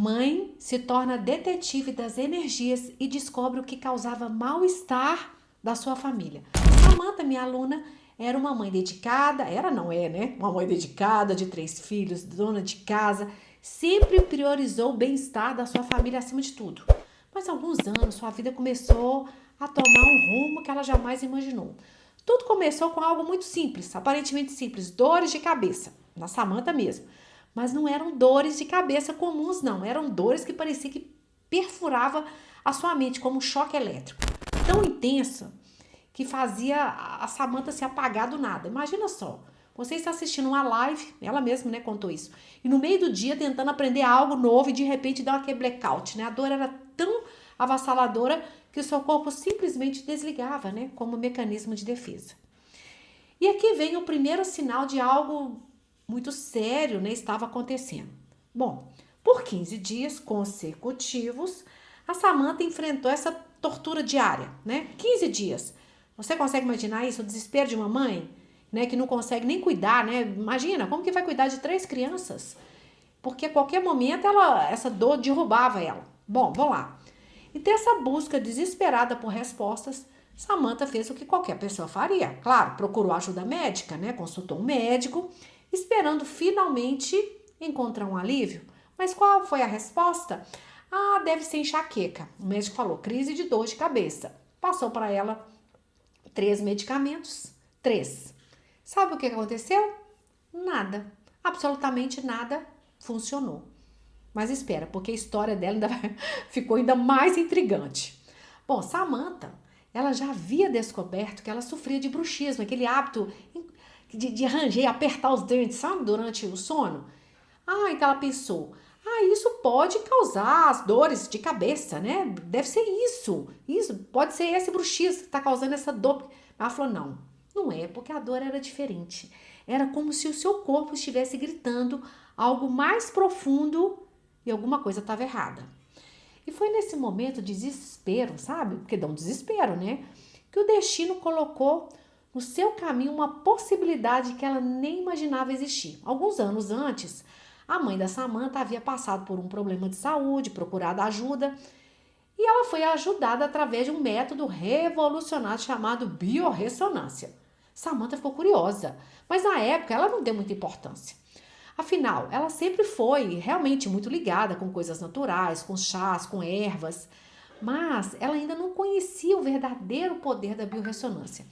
Mãe se torna detetive das energias e descobre o que causava mal-estar da sua família. Samantha, minha aluna, era uma mãe dedicada, era não é, né? Uma mãe dedicada, de 3 filhos, dona de casa, sempre priorizou o bem-estar da sua família acima de tudo. Mas há alguns anos sua vida começou a tomar um rumo que ela jamais imaginou. Tudo começou com algo muito simples, aparentemente simples, dores de cabeça, na Samantha mesmo. Mas não eram dores de cabeça comuns, não. Eram dores que parecia que perfurava a sua mente como um choque elétrico. Tão intensa que fazia a Samantha se apagar do nada. Imagina só, você está assistindo uma live, ela mesma, né, contou isso, e no meio do dia tentando aprender algo novo e de repente dá aquele blackout, né? A dor era tão avassaladora que o seu corpo simplesmente desligava, né, como mecanismo de defesa. E aqui vem o primeiro sinal de algo muito sério, né, estava acontecendo. Bom, por 15 dias consecutivos, a Samantha enfrentou essa tortura diária, né? 15 dias. Você consegue imaginar isso? O desespero de uma mãe, né, que não consegue nem cuidar, né? Imagina, como que vai cuidar de 3 crianças? Porque a qualquer momento essa dor derrubava ela. Bom, vamos lá. Então, essa busca desesperada por respostas, Samantha fez o que qualquer pessoa faria. Claro, procurou ajuda médica, né? Consultou um médico, esperando finalmente encontrar um alívio. Mas qual foi a resposta? Ah, deve ser enxaqueca. O médico falou, crise de dor de cabeça. Passou para ela 3 medicamentos. 3. Sabe o que aconteceu? Nada. Absolutamente nada funcionou. Mas espera, porque a história dela ficou ainda mais intrigante. Bom, Samantha, ela já havia descoberto que ela sofria de bruxismo, aquele hábito de ranger, apertar os dentes, sabe, durante o sono. Ah, então ela pensou, isso pode causar as dores de cabeça, né? Deve ser isso. Isso, pode ser esse bruxismo que está causando essa dor. Ela falou, não é, porque a dor era diferente. Era como se o seu corpo estivesse gritando algo mais profundo e alguma coisa estava errada. E foi nesse momento de desespero, sabe? Porque dá um desespero, né? Que o destino colocou no seu caminho uma possibilidade que ela nem imaginava existir. Alguns anos antes, a mãe da Samantha havia passado por um problema de saúde, procurado ajuda, e ela foi ajudada através de um método revolucionário chamado biorressonância. Samantha ficou curiosa, mas na época ela não deu muita importância. Afinal, ela sempre foi realmente muito ligada com coisas naturais, com chás, com ervas, mas ela ainda não conhecia o verdadeiro poder da biorressonância.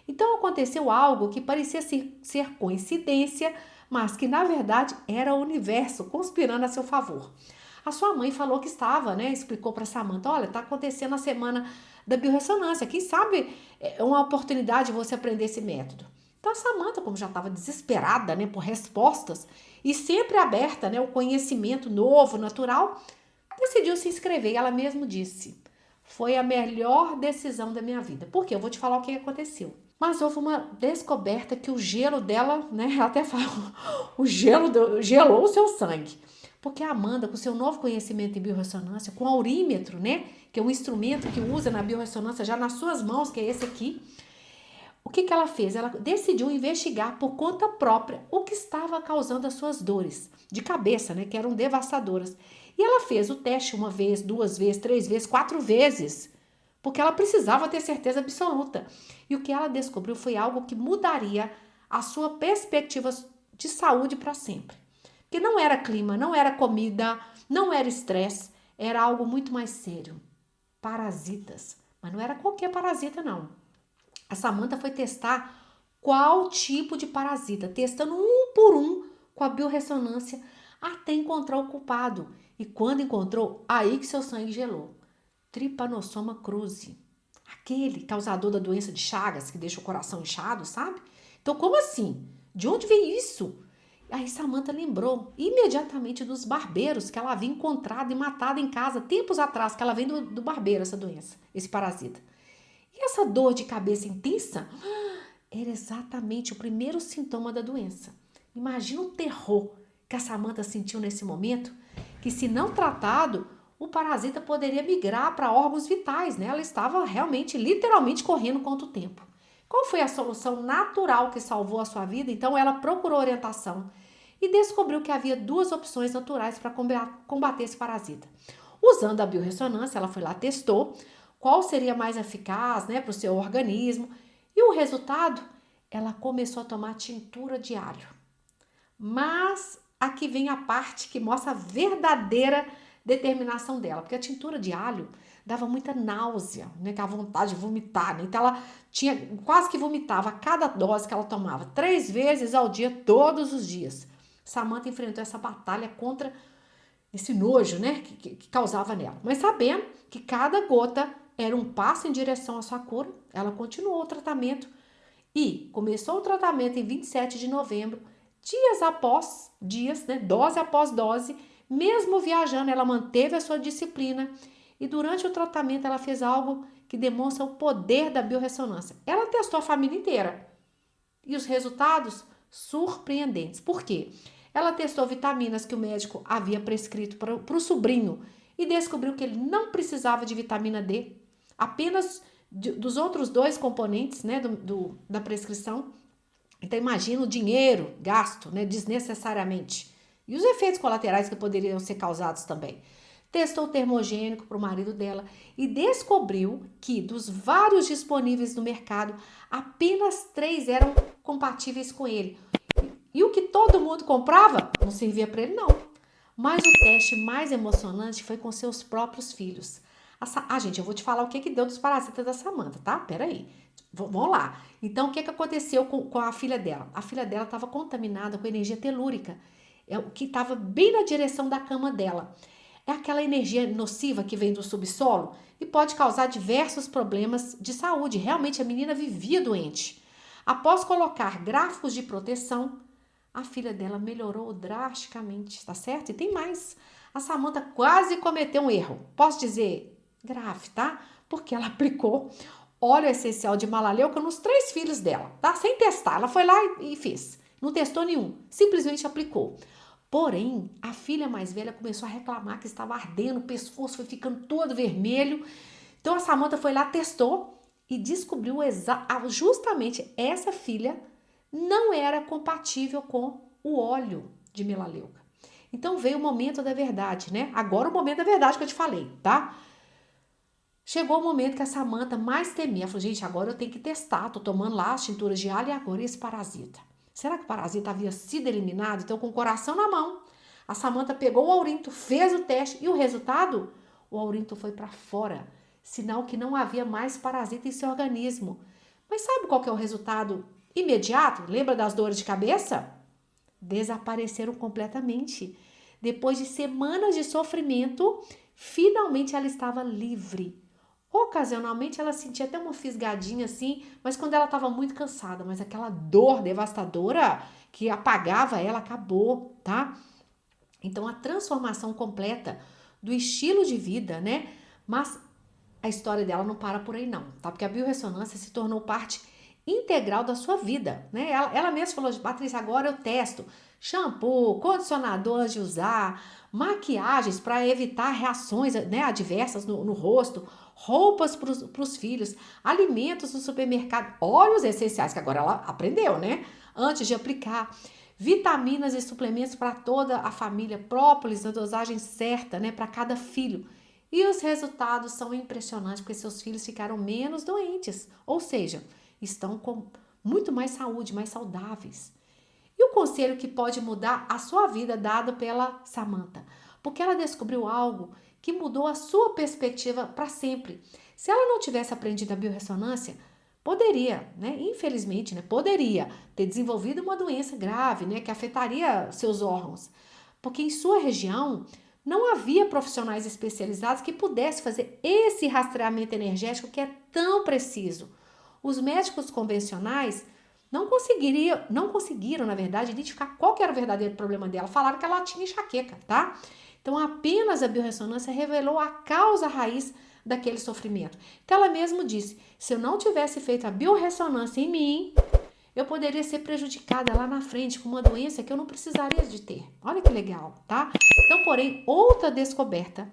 Então aconteceu algo que parecia ser coincidência, mas que na verdade era o universo conspirando a seu favor. A sua mãe falou que estava, né? Explicou para Samantha, olha, está acontecendo a semana da biorressonância. Quem sabe é uma oportunidade de você aprender esse método. Então a Samantha, como já estava desesperada, né, por respostas e sempre aberta, né, ao conhecimento novo, natural, decidiu se inscrever. E ela mesma disse, foi a melhor decisão da minha vida. Por quê? Eu vou te falar o que aconteceu. Mas houve uma descoberta que o gelo dela, né, ela até fala, gelou o seu sangue. Porque a Amanda, com seu novo conhecimento em biorressonância, com aurímetro, né, que é um instrumento que usa na biorressonância já nas suas mãos, que é esse aqui, o que ela fez? Ela decidiu investigar por conta própria o que estava causando as suas dores de cabeça, né, que eram devastadoras. E ela fez o teste 1 vez, 2 vezes, 3 vezes, 4 vezes, porque ela precisava ter certeza absoluta. E o que ela descobriu foi algo que mudaria a sua perspectiva de saúde para sempre. Porque não era clima, não era comida, não era estresse, era algo muito mais sério. Parasitas. Mas não era qualquer parasita, não. A Samantha foi testar qual tipo de parasita, testando um por um com a biorressonância até encontrar o culpado. E quando encontrou, aí que seu sangue gelou. Trypanosoma cruzi. Aquele causador da doença de Chagas, que deixa o coração inchado, sabe? Então, como assim? De onde vem isso? Aí Samantha lembrou imediatamente dos barbeiros que ela havia encontrado e matado em casa tempos atrás, que ela vem do barbeiro, essa doença, esse parasita. E essa dor de cabeça intensa era exatamente o primeiro sintoma da doença. Imagina o terror que a Samantha sentiu nesse momento, que se não tratado, o parasita poderia migrar para órgãos vitais, né? Ela estava realmente, literalmente correndo contra o tempo. Qual foi a solução natural que salvou a sua vida? Então ela procurou orientação e descobriu que havia duas opções naturais para combater esse parasita. Usando a biorressonância, ela foi lá, testou qual seria mais eficaz, né, para o seu organismo, e o resultado, ela começou a tomar tintura de alho. Mas aqui vem a parte que mostra a verdadeira determinação dela, porque a tintura de alho dava muita náusea, né, que a vontade de vomitar, né? Então ela quase que vomitava a cada dose que ela tomava, 3 vezes ao dia, todos os dias. Samantha enfrentou essa batalha contra esse nojo, né, que causava nela. Mas sabendo que cada gota era um passo em direção à sua cura, ela continuou o tratamento e começou o tratamento em 27 de novembro, dias após dias, né, dose após dose, mesmo viajando, ela manteve a sua disciplina e durante o tratamento ela fez algo que demonstra o poder da biorressonância. Ela testou a família inteira e os resultados surpreendentes. Por quê? Ela testou vitaminas que o médico havia prescrito para o sobrinho e descobriu que ele não precisava de vitamina D, apenas dos outros 2 componentes, né, da prescrição. Então imagina o dinheiro gasto, né, desnecessariamente e os efeitos colaterais que poderiam ser causados também. Testou o termogênico para o marido dela e descobriu que dos vários disponíveis no mercado, apenas 3 eram compatíveis com ele. E o que todo mundo comprava não servia para ele, não. Mas o teste mais emocionante foi com seus próprios filhos. Gente, eu vou te falar o que deu dos parasitas da Samantha, tá? Peraí. Vamos lá. Então, o que aconteceu com a filha dela? A filha dela estava contaminada com energia telúrica, o que estava bem na direção da cama dela. É aquela energia nociva que vem do subsolo e pode causar diversos problemas de saúde. Realmente, a menina vivia doente. Após colocar gráficos de proteção, a filha dela melhorou drasticamente, tá certo? E tem mais. A Samantha quase cometeu um erro. Posso dizer grave, tá? Porque ela aplicou óleo essencial de melaleuca nos 3 filhos dela, tá? Sem testar. Ela foi lá e fez. Não testou nenhum. Simplesmente aplicou. Porém, a filha mais velha começou a reclamar que estava ardendo, o pescoço foi ficando todo vermelho. Então a Samantha foi lá, testou e descobriu justamente essa filha não era compatível com o óleo de melaleuca. Então veio o momento da verdade, né? Agora o momento da verdade que eu te falei, tá? Chegou o momento que a Samantha mais temia. Ela falou, gente, agora eu tenho que testar. Tô tomando lá as tinturas de alho e agora esse parasita. Será que o parasita havia sido eliminado? Então, com o coração na mão, a Samantha pegou o aurinto, fez o teste e o resultado? O aurinto foi para fora. Sinal que não havia mais parasita em seu organismo. Mas sabe qual que é o resultado imediato? Lembra das dores de cabeça? Desapareceram completamente. Depois de semanas de sofrimento, finalmente ela estava livre. Ocasionalmente ela sentia até uma fisgadinha assim, mas quando ela estava muito cansada, mas aquela dor devastadora que apagava ela acabou, tá? Então a transformação completa do estilo de vida, né? Mas a história dela não para por aí não, tá? Porque a biorressonância se tornou parte integral da sua vida, né? Ela mesma falou, Patrícia, agora eu testo shampoo, condicionador antes de usar, maquiagens para evitar reações, né, adversas no rosto, roupas para os filhos, alimentos no supermercado, óleos essenciais, que agora ela aprendeu, né? Antes de aplicar, vitaminas e suplementos para toda a família, própolis na dosagem certa, né, para cada filho. E os resultados são impressionantes, porque seus filhos ficaram menos doentes, ou seja, estão com muito mais saúde, mais saudáveis. E o conselho que pode mudar a sua vida dado pela Samantha, porque ela descobriu algo que mudou a sua perspectiva para sempre. Se ela não tivesse aprendido a biorressonância, poderia, né, infelizmente, né, poderia ter desenvolvido uma doença grave, né, que afetaria seus órgãos, porque em sua região não havia profissionais especializados que pudessem fazer esse rastreamento energético que é tão preciso. Os médicos convencionais não conseguiram, na verdade, identificar qual que era o verdadeiro problema dela. Falaram que ela tinha enxaqueca, tá? Então, apenas a biorressonância revelou a causa raiz daquele sofrimento. Então, ela mesma disse, se eu não tivesse feito a biorressonância em mim, eu poderia ser prejudicada lá na frente com uma doença que eu não precisaria de ter. Olha que legal, tá? Então, porém, outra descoberta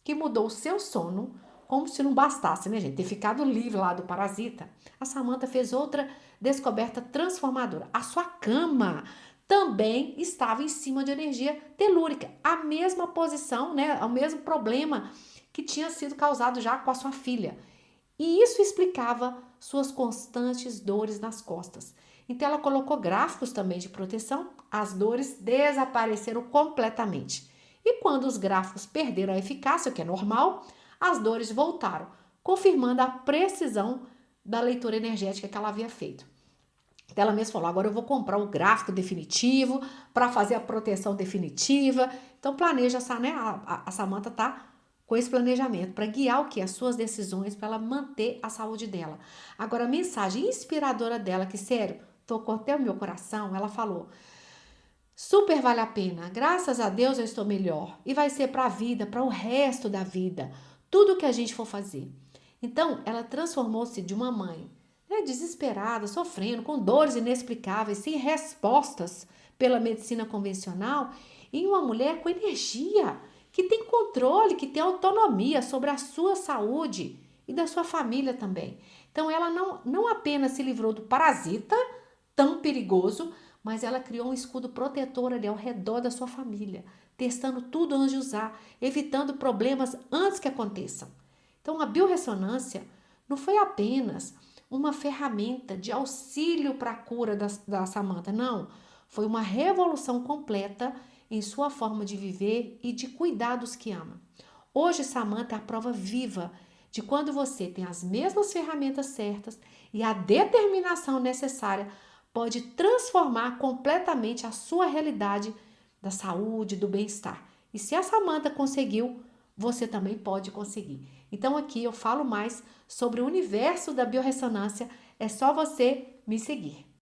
que mudou o seu sono, como se não bastasse, né, gente, ter ficado livre lá do parasita, a Samantha fez outra descoberta transformadora. A sua cama também estava em cima de energia telúrica, a mesma posição, né, o mesmo problema que tinha sido causado já com a sua filha. E isso explicava suas constantes dores nas costas. Então ela colocou gráficos também de proteção, as dores desapareceram completamente. E quando os gráficos perderam a eficácia, o que é normal, as dores voltaram, confirmando a precisão da leitura energética que ela havia feito. Então ela mesma falou, agora eu vou comprar o gráfico definitivo para fazer a proteção definitiva. Então planeja, né? A Samantha tá com esse planejamento para guiar o que? As suas decisões, para ela manter a saúde dela. Agora a mensagem inspiradora dela, que sério, tocou até o meu coração, ela falou, super vale a pena, graças a Deus eu estou melhor. E vai ser para a vida, para o resto da vida, tudo que a gente for fazer. Então ela transformou-se de uma mãe, né, desesperada, sofrendo, com dores inexplicáveis, sem respostas pela medicina convencional, em uma mulher com energia, que tem controle, que tem autonomia sobre a sua saúde e da sua família também. Então ela não apenas se livrou do parasita tão perigoso, mas ela criou um escudo protetor ali ao redor da sua família, testando tudo antes de usar, evitando problemas antes que aconteçam. Então a biorressonância não foi apenas uma ferramenta de auxílio para a cura da Samantha, não. Foi uma revolução completa em sua forma de viver e de cuidar dos que ama. Hoje, Samantha é a prova viva de quando você tem as mesmas ferramentas certas e a determinação necessária, pode transformar completamente a sua realidade da saúde, do bem-estar. E se a Samantha conseguiu, você também pode conseguir. Então aqui eu falo mais sobre o universo da biorressonância, é só você me seguir.